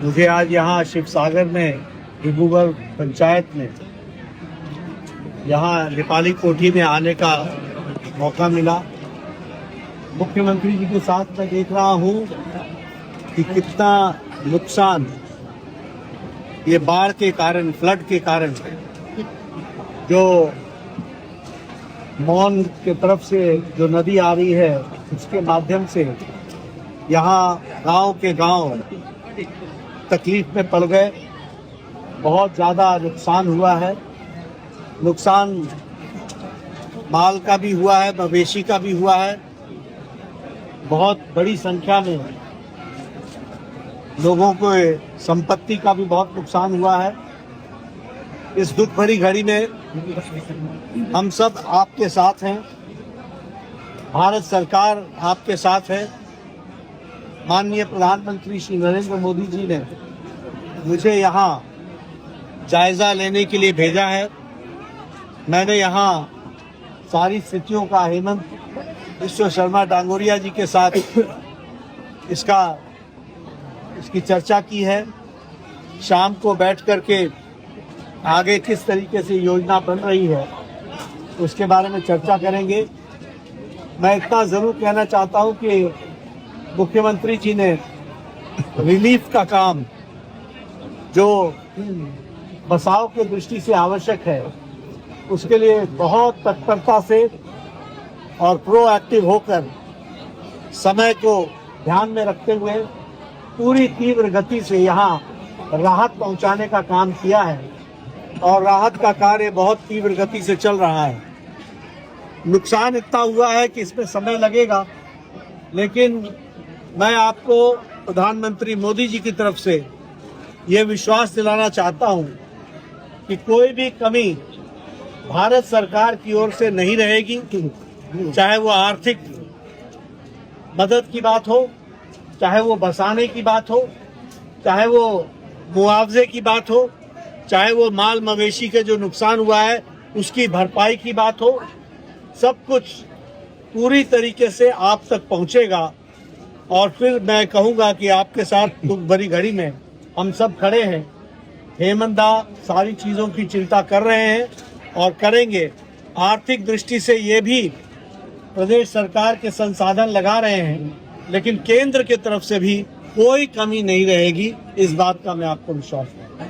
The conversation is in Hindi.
मुझे आज यहाँ शिवसागर में डिब्रूगढ़ पंचायत में यहाँ नेपाली कोठी में आने का मौका मिला। मुख्यमंत्री जी के साथ मैं देख रहा हूँ कि कितना नुकसान ये बाढ़ के कारण, फ्लड के कारण, जो मौन के तरफ से जो नदी आ रही है उसके माध्यम से यहाँ गांव के गांव तकलीफ में पड़ गए। बहुत ज़्यादा नुकसान हुआ है। नुकसान माल का भी हुआ है, मवेशी का भी हुआ है। बहुत बड़ी संख्या में लोगों को संपत्ति का भी बहुत नुकसान हुआ है। इस दुख भरी घड़ी में हम सब आपके साथ हैं। भारत सरकार आपके साथ है। माननीय प्रधानमंत्री श्री नरेंद्र मोदी जी ने मुझे यहाँ जायजा लेने के लिए भेजा है। मैंने यहाँ सारी स्थितियों का हेमंत विश्व शर्मा डांगोरिया जी के साथ इसकी चर्चा की है। शाम को बैठ करके आगे किस तरीके से योजना बन रही है उसके बारे में चर्चा करेंगे। मैं इतना ज़रूर कहना चाहता हूँ कि मुख्यमंत्री जी ने रिलीफ का काम जो बचाव के दृष्टि से आवश्यक है उसके लिए बहुत तत्परता से और प्रोएक्टिव होकर समय को ध्यान में रखते हुए पूरी तीव्र गति से यहाँ राहत पहुँचाने का काम किया है और राहत का कार्य बहुत तीव्र गति से चल रहा है। नुकसान इतना हुआ है कि इसमें समय लगेगा, लेकिन मैं आपको प्रधानमंत्री मोदी जी की तरफ से ये विश्वास दिलाना चाहता हूँ कि कोई भी कमी भारत सरकार की ओर से नहीं रहेगी। चाहे वो आर्थिक मदद की बात हो, चाहे वो बसाने की बात हो, चाहे वो मुआवजे की बात हो, चाहे वो माल मवेशी के जो नुकसान हुआ है उसकी भरपाई की बात हो, सब कुछ पूरी तरीके से आप तक पहुंचेगा। और फिर मैं कहूंगा कि आपके साथ दुख भरी घड़ी में हम सब खड़े हैं। हेमंत दा सारी चीज़ों की चिंता कर रहे हैं और करेंगे। आर्थिक दृष्टि से ये भी प्रदेश सरकार के संसाधन लगा रहे हैं, लेकिन केंद्र की तरफ से भी कोई कमी नहीं रहेगी। इस बात का मैं आपको विश्वास दूं।